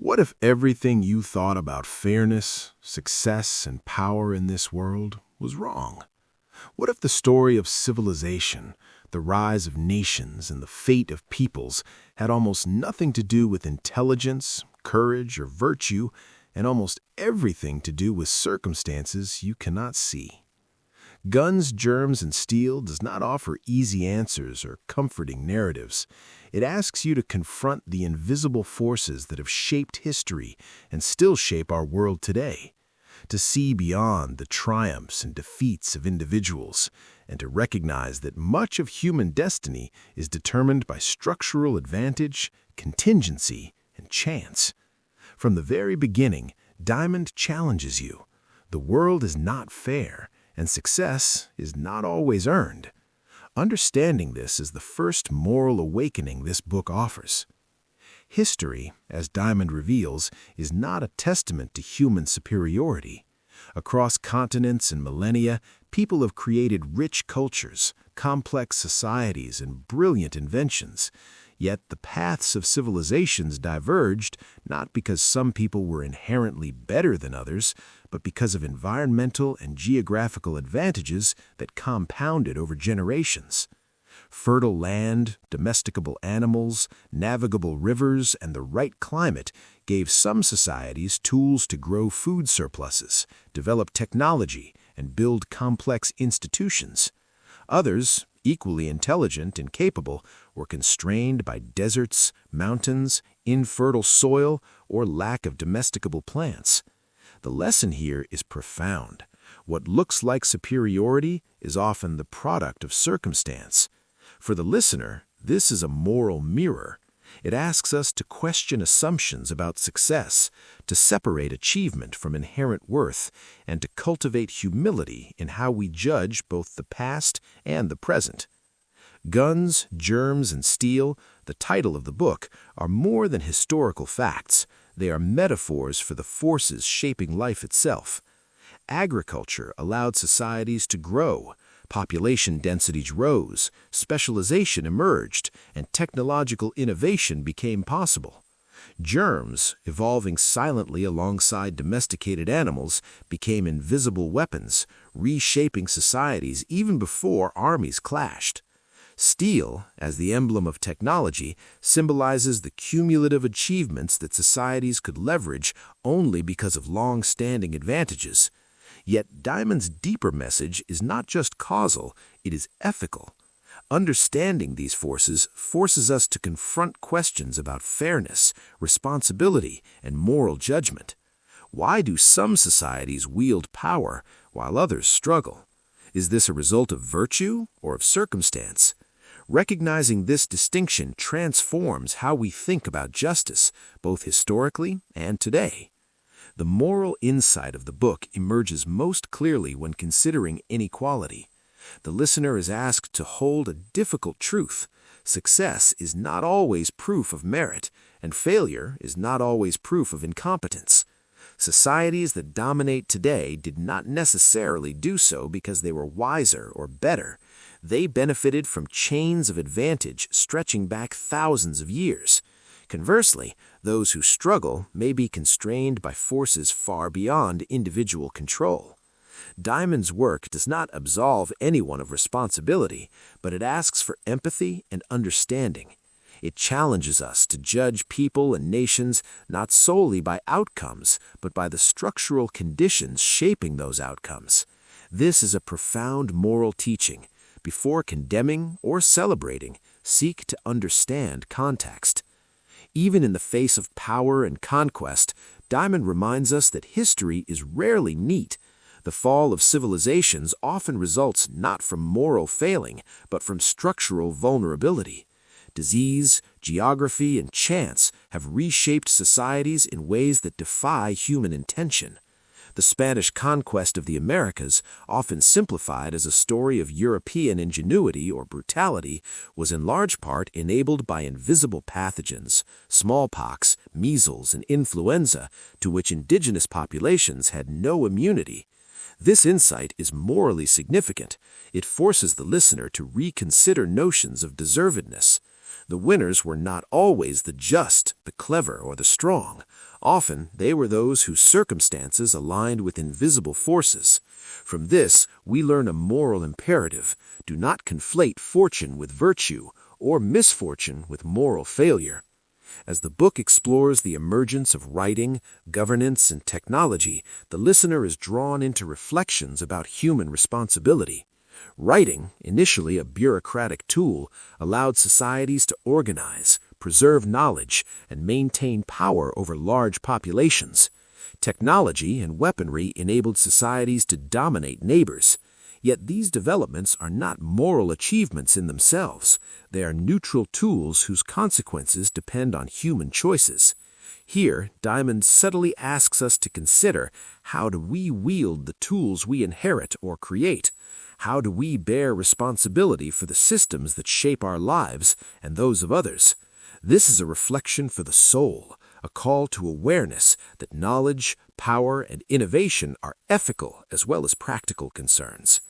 What if everything you thought about fairness, success, and power in this world was wrong? What if the story of civilization, the rise of nations, and the fate of peoples had almost nothing to do with intelligence, courage, or virtue, and almost everything to do with circumstances you cannot see? Guns, Germs, and Steel does not offer easy answers or comforting narratives. It asks you to confront the invisible forces that have shaped history and still shape our world today, to see beyond the triumphs and defeats of individuals, and to recognize that much of human destiny is determined by structural advantage, contingency, and chance. From the very beginning, Diamond challenges you. The world is not fair, and success is not always earned. Understanding this is the first moral awakening this book offers. History, as Diamond reveals, is not a testament to human superiority. Across continents and millennia, people have created rich cultures, complex societies, and brilliant inventions. Yet the paths of civilizations diverged not because some people were inherently better than others, but because of environmental and geographical advantages that compounded over generations. Fertile land, domesticable animals, navigable rivers, and the right climate gave some societies tools to grow food surpluses, develop technology, and build complex institutions. Others, equally intelligent and capable, were constrained by deserts, mountains, infertile soil, or lack of domesticable plants. The lesson here is profound. What looks like superiority is often the product of circumstance. For the listener, this is a moral mirror. It asks us to question assumptions about success, to separate achievement from inherent worth, and to cultivate humility in how we judge both the past and the present. Guns, Germs, and Steel, the title of the book, are more than historical facts. They are metaphors for the forces shaping life itself. Agriculture allowed societies to grow. Population densities rose, specialization emerged, and technological innovation became possible. Germs, evolving silently alongside domesticated animals, became invisible weapons, reshaping societies even before armies clashed. Steel, as the emblem of technology, symbolizes the cumulative achievements that societies could leverage only because of long-standing advantages. Yet Diamond's deeper message is not just causal, it is ethical. Understanding these forces forces us to confront questions about fairness, responsibility, and moral judgment. Why do some societies wield power while others struggle? Is this a result of virtue or of circumstance? Recognizing this distinction transforms how we think about justice, both historically and today. The moral insight of the book emerges most clearly when considering inequality. The listener is asked to hold a difficult truth. Success is not always proof of merit, and failure is not always proof of incompetence. Societies that dominate today did not necessarily do so because they were wiser or better. They benefited from chains of advantage stretching back thousands of years. Conversely, those who struggle may be constrained by forces far beyond individual control. Diamond's work does not absolve anyone of responsibility, but it asks for empathy and understanding. It challenges us to judge people and nations not solely by outcomes, but by the structural conditions shaping those outcomes. This is a profound moral teaching. Before condemning or celebrating, seek to understand context. Even in the face of power and conquest, Diamond reminds us that history is rarely neat. The fall of civilizations often results not from moral failing, but from structural vulnerability. Disease, geography, and chance have reshaped societies in ways that defy human intention. The Spanish conquest of the Americas, often simplified as a story of European ingenuity or brutality, was in large part enabled by invisible pathogens, smallpox, measles, and influenza, to which indigenous populations had no immunity. This insight is morally significant. It forces the listener to reconsider notions of deservedness. The winners were not always the just, the clever, or the strong. Often, they were those whose circumstances aligned with invisible forces. From this, we learn a moral imperative: do not conflate fortune with virtue, or misfortune with moral failure. As the book explores the emergence of writing, governance, and technology, the listener is drawn into reflections about human responsibility. Writing, initially a bureaucratic tool, allowed societies to organize, preserve knowledge, and maintain power over large populations. Technology and weaponry enabled societies to dominate neighbors. Yet these developments are not moral achievements in themselves. They are neutral tools whose consequences depend on human choices. Here, Diamond subtly asks us to consider: how do we wield the tools we inherit or create? How do we bear responsibility for the systems that shape our lives and those of others? This is a reflection for the soul, a call to awareness that knowledge, power, and innovation are ethical as well as practical concerns.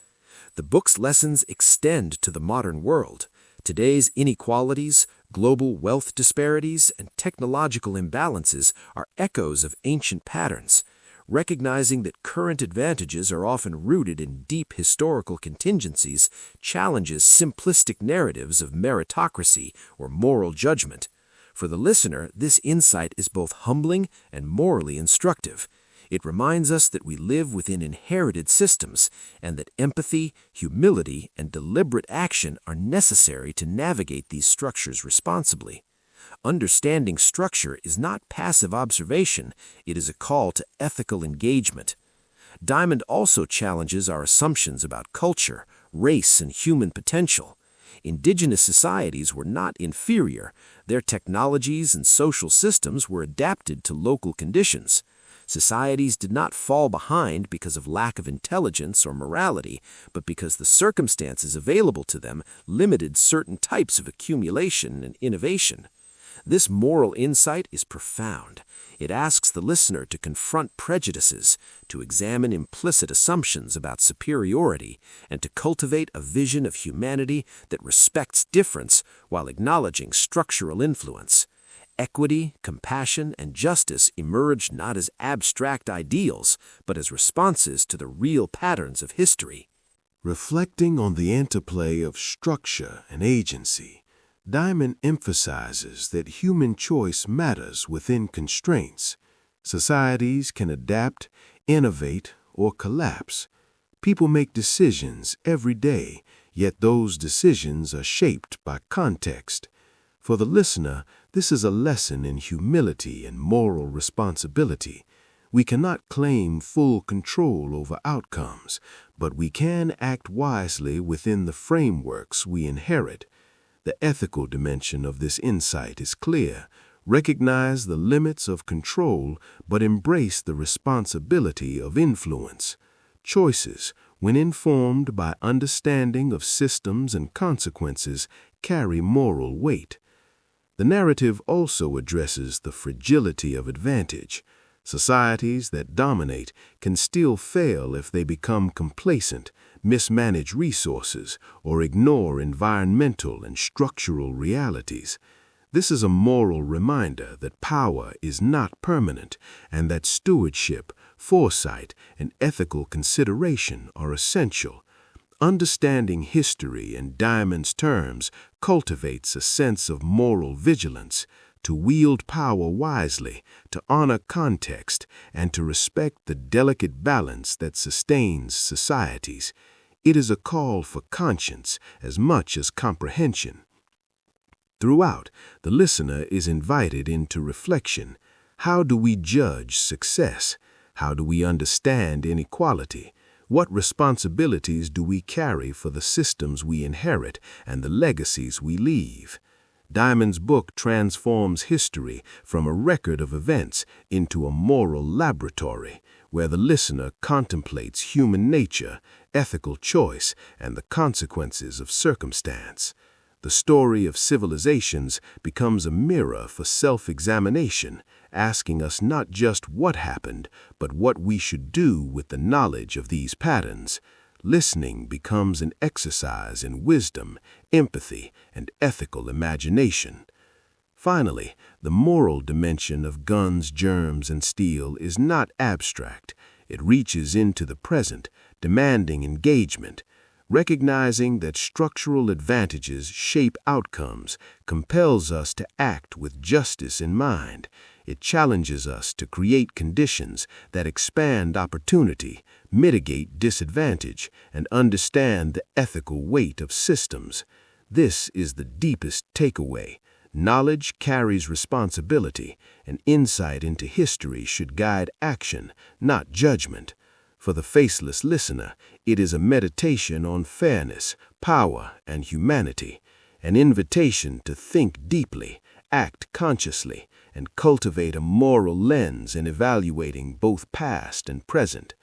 The book's lessons extend to the modern world. Today's inequalities, global wealth disparities, and technological imbalances are echoes of ancient patterns. Recognizing that current advantages are often rooted in deep historical contingencies challenges simplistic narratives of meritocracy or moral judgment. For the listener, this insight is both humbling and morally instructive. It reminds us that we live within inherited systems, and that empathy, humility, and deliberate action are necessary to navigate these structures responsibly. Understanding structure is not passive observation, it is a call to ethical engagement. Diamond also challenges our assumptions about culture, race, and human potential. Indigenous societies were not inferior. Their technologies and social systems were adapted to local conditions. Societies did not fall behind because of lack of intelligence or morality, but because the circumstances available to them limited certain types of accumulation and innovation. This moral insight is profound. It asks the listener to confront prejudices, to examine implicit assumptions about superiority, and to cultivate a vision of humanity that respects difference while acknowledging structural influence. Equity, compassion, and justice emerge not as abstract ideals, but as responses to the real patterns of history. Reflecting on the interplay of structure and agency, Diamond emphasizes that human choice matters within constraints. Societies can adapt, innovate, or collapse. People make decisions every day, yet those decisions are shaped by context. For the listener, this is a lesson in humility and moral responsibility. We cannot claim full control over outcomes, but we can act wisely within the frameworks we inherit. The ethical dimension of this insight is clear. Recognize the limits of control, but embrace the responsibility of influence. Choices, when informed by understanding of systems and consequences, carry moral weight. The narrative also addresses the fragility of advantage. Societies that dominate can still fail if they become complacent, mismanage resources, or ignore environmental and structural realities. This is a moral reminder that power is not permanent, and that stewardship, foresight, and ethical consideration are essential. Understanding history in Diamond's terms cultivates a sense of moral vigilance, to wield power wisely, to honor context, and to respect the delicate balance that sustains societies. It is a call for conscience as much as comprehension. Throughout, the listener is invited into reflection. How do we judge success? How do we understand inequality? What responsibilities do we carry for the systems we inherit and the legacies we leave? Diamond's book transforms history from a record of events into a moral laboratory, where the listener contemplates human nature, ethical choice, and the consequences of circumstance. The story of civilizations becomes a mirror for self-examination, asking us not just what happened, but what we should do with the knowledge of these patterns. listening becomes an exercise in wisdom, empathy, and ethical imagination. Finally, the moral dimension of guns, germs, and steel is not abstract. It reaches into the present, demanding engagement. Recognizing that structural advantages shape outcomes compels us to act with justice in mind. It challenges us to create conditions that expand opportunity, mitigate disadvantage, and understand the ethical weight of systems. This is the deepest takeaway. Knowledge carries responsibility, and insight into history should guide action, not judgment. For the faceless listener, it is a meditation on fairness, power, and humanity, an invitation to think deeply, act consciously, and cultivate a moral lens in evaluating both past and present.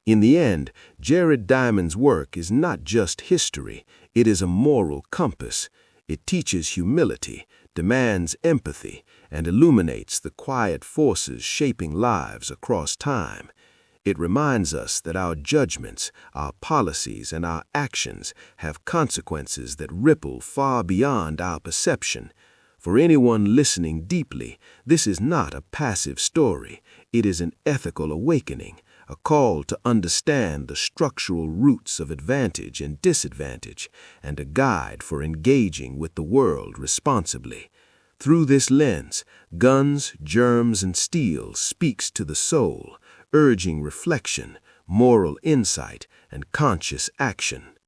In the end, Jared Diamond's work is not just history, it is a moral compass. It teaches humility, demands empathy, and illuminates the quiet forces shaping lives across time. It reminds us that our judgments, our policies, and our actions have consequences that ripple far beyond our perception. For anyone listening deeply, this is not a passive story. It is an ethical awakening, a call to understand the structural roots of advantage and disadvantage, and a guide for engaging with the world responsibly. Through this lens, Guns, Germs, and Steel speaks to the soul, urging reflection, moral insight, and conscious action.